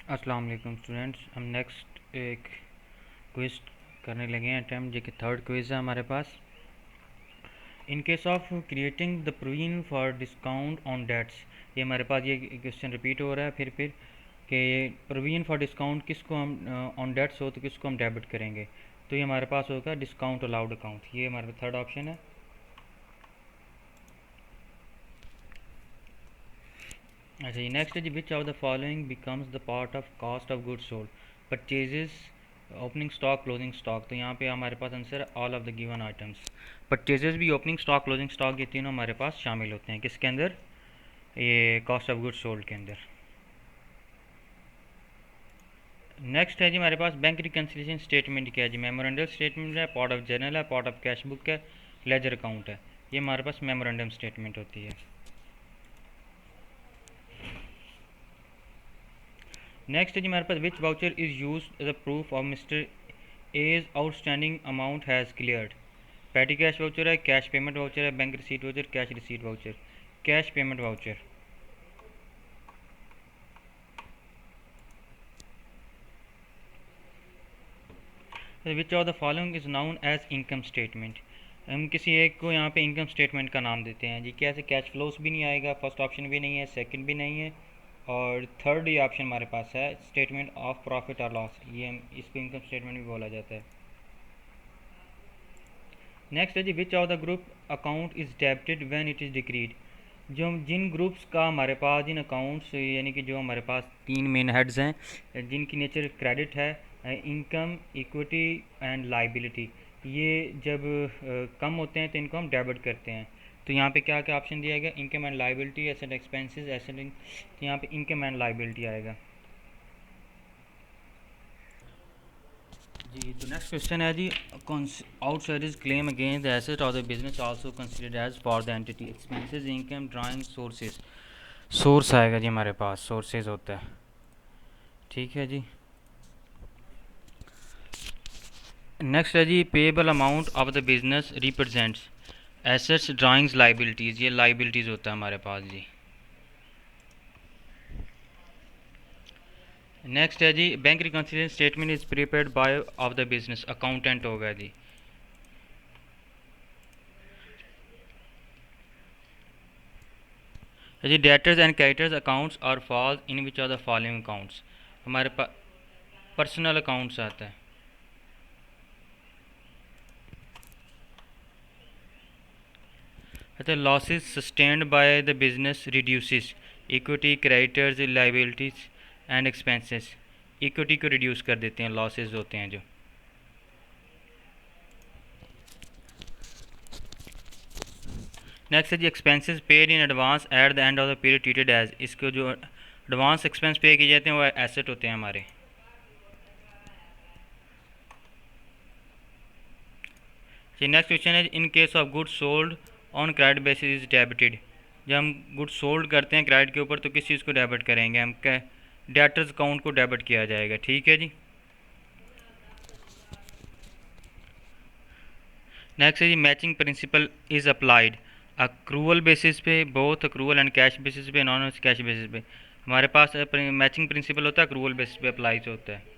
अस्सलाम वालेकुम स्टूडेंट्स। हम नेक्स्ट एक क्विज करने लगे हैं अटैम्प्ट, जो कि थर्ड क्विज है हमारे पास। In case of creating the provision for discount on dates, ये हमारे पास ये क्वेश्चन रिपीट हो रहा है फिर कि प्रोविजन फॉर डिस्काउंट किसको हम ऑन डेट्स हो तो किसको हम डेबिट करेंगे। तो ये हमारे पास होगा डिस्काउंट अलाउड अकाउंट, ये हमारे पास थर्ड ऑप्शन है। अच्छा जी, नेक्स्ट है जी, which of the following becomes the part of cost of goods sold? Purchases, opening stock, closing stock. तो यहाँ पे हमारे पास आंसर है all of the given items. Purchases भी, ओपनिंग स्टॉक, क्लोजिंग स्टॉक, ये तीनों हमारे पास शामिल होते हैं किसके अंदर? ये कॉस्ट ऑफ गुड्स सोल्ड के अंदर। नेक्स्ट है जी हमारे पास बैंक रिकन्सिलिएशन स्टेटमेंट क्या है जी? मेमोरेंडम स्टेटमेंट है, पार्ट ऑफ जर्नल है, पार्ट ऑफ कैश बुक है, लेजर अकाउंट है। ये हमारे पास मेमोरेंडम स्टेटमेंट होती है। नेक्स्ट है जी हमारे पास, which voucher is use as a proof of mister as outstanding amount has cleared? Petty cash voucher है, कैश पेमेंट वाउचर है, bank receipt voucher, cash receipt voucher. Cash payment voucher. Which of the following is known as income statement? हम किसी एक को यहाँ पे income statement का नाम देते हैं जी। कैसे? कैश फ्लोस भी नहीं आएगा, फर्स्ट ऑप्शन भी नहीं है, सेकंड भी नहीं है, और थर्ड ये ऑप्शन हमारे पास है स्टेटमेंट ऑफ प्रॉफिट और लॉस। ये हम इसको इनकम स्टेटमेंट भी बोला जाता है। नेक्स्ट है जी, which of the group account is debited when it is decreased? जो जिन ग्रुप्स का हमारे पास, जिन अकाउंट्स, यानी कि जो हमारे पास तीन मेन हेड्स हैं जिनकी नेचर क्रेडिट है, इनकम, इक्विटी एंड लाइबिलिटी, ये जब कम होते हैं तो इनको हम डेबिट करते हैं। तो यहाँ पे क्या क्या ऑप्शन दिया गया? Income and liability, asset expenses, asset. तो यहाँ पे इनकम एंड लाइबिलिटी आएगा जी। तो नेक्स्ट क्वेश्चन है जी, outsiders claim against the asset of the business also considered as for the entity. Expenses, income, drawing, sources. Source आएगा जी हमारे पास, सोर्सेज होता है। ठीक है जी। नेक्स्ट है जी, payable amount of the business represents assets, drawings, liabilities. ये लाइबिलिटीज़ होता है हमारे पास जी। नेक्स्ट है जी, bank reconciliation statement is prepared by of the business, accountant होगा जी। जी, debtors and creditors accounts are fall in which are the following accounts? हमारे पास पर्सनल अकाउंट्स आता है। अच्छा, losses sustained by the business reduces equity, creditors, liabilities and expenses. Equity को reduce कर देते हैं, लॉसेस होते हैं जो। नेक्स्ट है जी, expenses paid in advance at the end of the period treated as. इसको जो एडवांस एक्सपेंस पे किए जाते हैं वो एसेट होते हैं हमारे। जी, नेक्स्ट क्वेश्चन है, इन case of goods sold on credit basis is debited. जब हम गुड्स सोल्ड करते हैं क्रेडिट के ऊपर तो किस चीज़ को डेबिट करेंगे? हम क्या, डेटर्स अकाउंट को डेबिट किया जाएगा। ठीक है जी। नेक्स्ट है जी, matching principle is applied accrual basis पे, both accrual and cash basis पे, नॉन कैश बेसिस पे। हमारे पास मैचिंग प्रिंसिपल होता है अक्रूवल बेसिस पे अप्लाई होता है।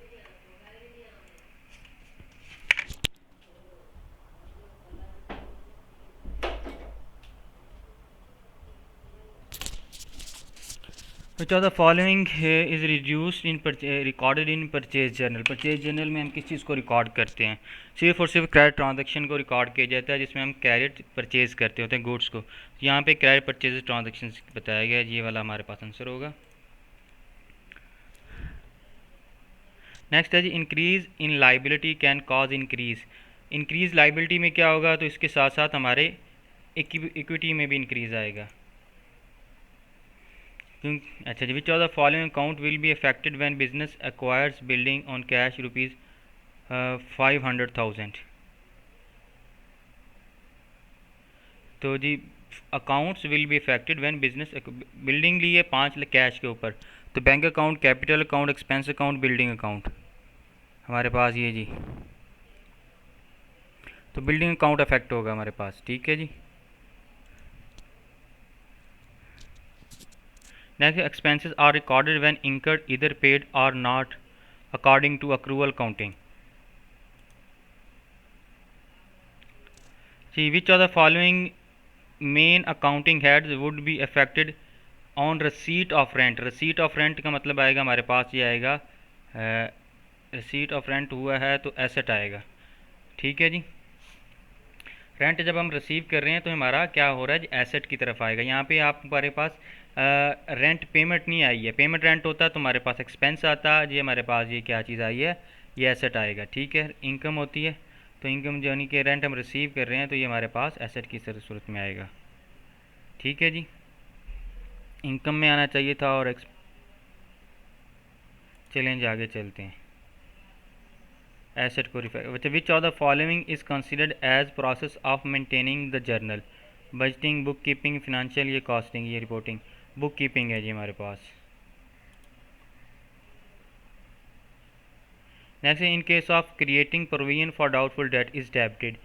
विच of the following is reduced in recorded in purchase journal? Purchase journal में हम किस चीज़ को रिकॉर्ड करते हैं? सिर्फ और सिर्फ क्रेडिट ट्रांजैक्शन को रिकॉर्ड किया जाता है, जिसमें हम क्रेडिट परचेज करते होते हैं गुड्स को। यहाँ पे क्रेडिट परचेज ट्रांजैक्शन बताया गया है, ये वाला हमारे पास आंसर होगा। नेक्स्ट है जी, increase in liability can cause increase. Increase liability में क्या होगा? तो इसके साथ साथ हमारे इक्विटी में भी इंक्रीज आएगा। अच्छा जी, which of the following account will be affected when business acquires building on cash rupees 500,000? तो जी, accounts will be affected when business building ली है 5 लाख कैश के ऊपर, तो bank account, capital account, expense account, building account हमारे पास ये जी। तो बिल्डिंग अकाउंट अफेक्ट होगा हमारे पास। ठीक है जी। Next, expenses are recorded when incurred either paid और not according to accrual counting. जी, which of the following main accounting heads would be affected on receipt of rent. Receipt of rent का मतलब आएगा हमारे पास ये आएगा, रसीट ऑफ रेंट हुआ है तो एसेट आएगा। ठीक है जी, रेंट जब हम रिसीव कर रहे हैं तो हमारा क्या हो रहा है जी, एसेट की तरफ आएगा। यहाँ पे आप हमारे पास रेंट पेमेंट नहीं आई है, पेमेंट रेंट होता है तो हमारे पास एक्सपेंस आता है जी, हमारे पास ये क्या चीज़ आई है, ये एसेट आएगा। ठीक है, इनकम होती है तो इनकम जो यानी कि रेंट हम रिसीव कर रहे हैं तो ये हमारे पास एसेट की सूरत में आएगा। ठीक है जी, इनकम में आना चाहिए था और चलेंज आगे चलते हैं। एसेट को refer, which of the following is considered as process of maintaining the journal. Budgeting, book keeping, financial, ये कॉस्टिंग, ये रिपोर्टिंग। बुक कीपिंग है जी हमारे पास। Next, in case of creating provision for doubtful debt is debited.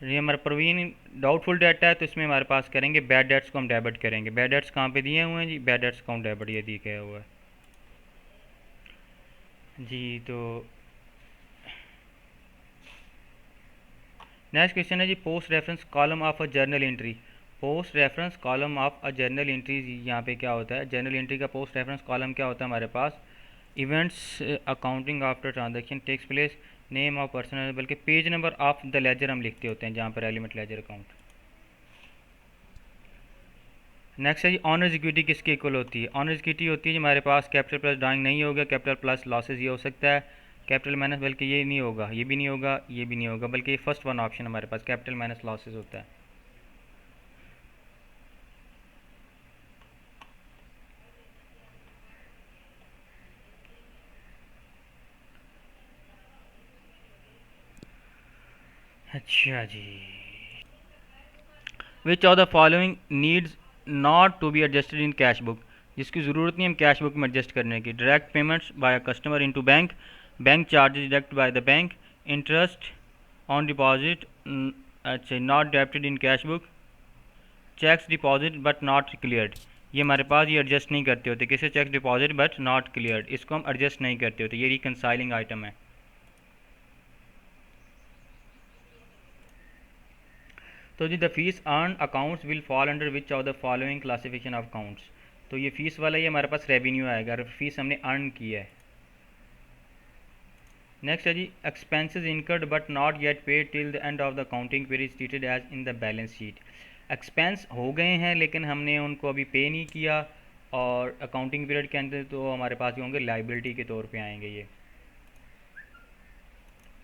ये हमारा provision doubtful debt है तो इसमें हमारे पास करेंगे बैड डेट्स को हम डेबिट करेंगे। बैड डेट्स कहाँ पे दिए हुए हैं जी, बैड डेट्स अकाउंट डेबिट ये दिया हुआ है जी। तो नेक्स्ट क्वेश्चन है जी, post reference column of a journal entry. Post reference column of a journal entry, यहाँ पे क्या होता है, जर्नल एंट्री का पोस्ट रेफरेंस कॉलम क्या होता है हमारे पास, events accounting after transaction takes place, name of person, बल्कि page number of the ledger हम लिखते होते हैं जहाँ पर एलिमेंट लेजर अकाउंट। नेक्स्ट है जी, ऑनर्स इक्विटी किसके इक्वल होती है। ऑनर्स इक्विटी होती है जी हमारे पास कैपिटल प्लस ड्राइंग नहीं होगा, कैपिटल प्लस लॉसेज ये हो सकता है, कैपिटल माइनस, बल्कि ये नहीं होगा, ये भी नहीं होगा, ये भी नहीं होगा, बल्कि ये फर्स्ट वन ऑप्शन हमारे पास कैपिटल माइनस लॉसेज होता है। अच्छा जी, which of the following needs not to be adjusted in cash book. जिसकी ज़रूरत नहीं हम कैश बुक में एडजस्ट करने की। Direct payments by customer into bank, bank charges deduct by the bank, interest on deposit, अच्छा not debited in cash book, cheques deposit but not cleared. ये हमारे पास ये एडजस्ट नहीं करते होते, किसे cheque deposit but not cleared, इसको हम एडजस्ट नहीं करते होते, ये रिकनसाइलिंग आइटम है। तो जी, the fees earn accounts will fall under which of the following classification of accounts. तो ये फीस वाला ये हमारे पास रेवेन्यू आएगा, फीस हमने अर्न किया है। नेक्स्ट है जी, expenses incurred but not yet paid till the end of the accounting period treated as in the balance sheet. Expense हो गए हैं लेकिन हमने उनको अभी पे नहीं किया और अकाउंटिंग पीरियड के अंदर तो हमारे पास ये होंगे लाइबिलिटी के तौर पे आएंगे ये।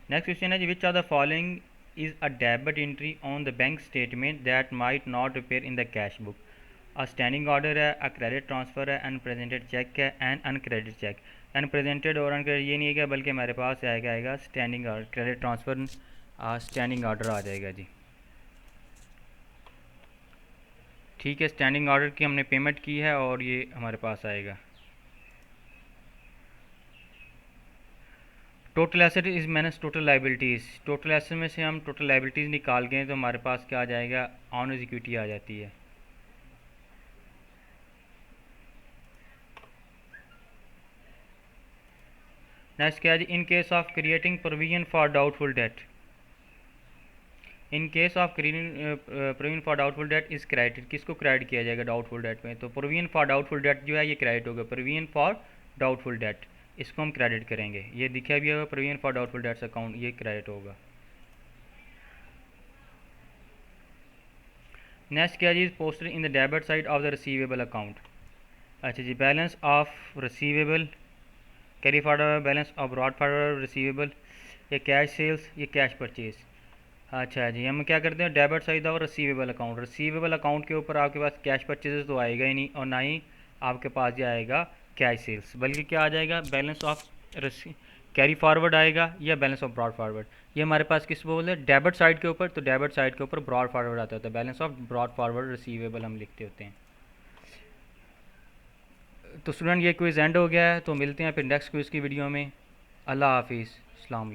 नेक्स्ट क्वेश्चन है जी, which of the following is a debit entry on the bank statement that might not appear in the cash book। a standing order है, a credit transfer है, unpresented check है, and uncredited check। unpresented और uncredited ये नहीं है बल्कि हमारे पास आएगा standing order, credit transfer standing order आ जाएगा जी। ठीक है, स्टैंडिंग ऑर्डर की हमने पेमेंट की है और ये हमारे पास आएगा। Total asset is minus total liabilities. Total asset में से हम टोटल लाइबिलिटीज़ निकाल गए तो हमारे पास क्या आ जाएगा, ऑनर्स इक्विटी आ जाती है। नेक्स्ट क्या है जी, in case of creating provision for doubtful debt. In case of provision for doubtful debt is credit, किसको क्रेडिट किया जाएगा डाउटफुल डेट में, तो प्रोविजन फॉर डाउटफुल डेट जो है ये क्रेडिट होगा। प्रोविजन फॉर डाउटफुल डेट इसको हम क्रेडिट करेंगे, ये दिखा भी होगा provision for doubtful debts account, ये क्रेडिट होगा। नेक्स्ट क्या जी, posted in the debit side of the receivable account. अच्छा जी, balance of receivable, carry forward balance of brought forward receivable, ये कैश सेल्स, ये कैश परचेज। अच्छा जी, हम क्या करते हैं debit side of receivable account. Receivable account के ऊपर आपके पास कैश परचेजेस तो आएगा ही नहीं और ना ही आपके पास ये आएगा कैश सेल्स, बल्कि क्या आ जाएगा बैलेंस ऑफ कैरी फॉरवर्ड आएगा या बैलेंस ऑफ ब्रॉड फॉरवर्ड। ये हमारे पास किस बोल है डेबिट साइड के ऊपर, तो डेबिट साइड के ऊपर ब्रॉड फॉरवर्ड आता होता है, balance of brought forward receivable हम लिखते होते हैं। तो स्टूडेंट ये क्विज़ एंड हो गया है, तो मिलते हैं फिर नेक्स्ट क्विज़ की वीडियो में। अल्लाह हाफिज़, अस्सलाम वालेकुम।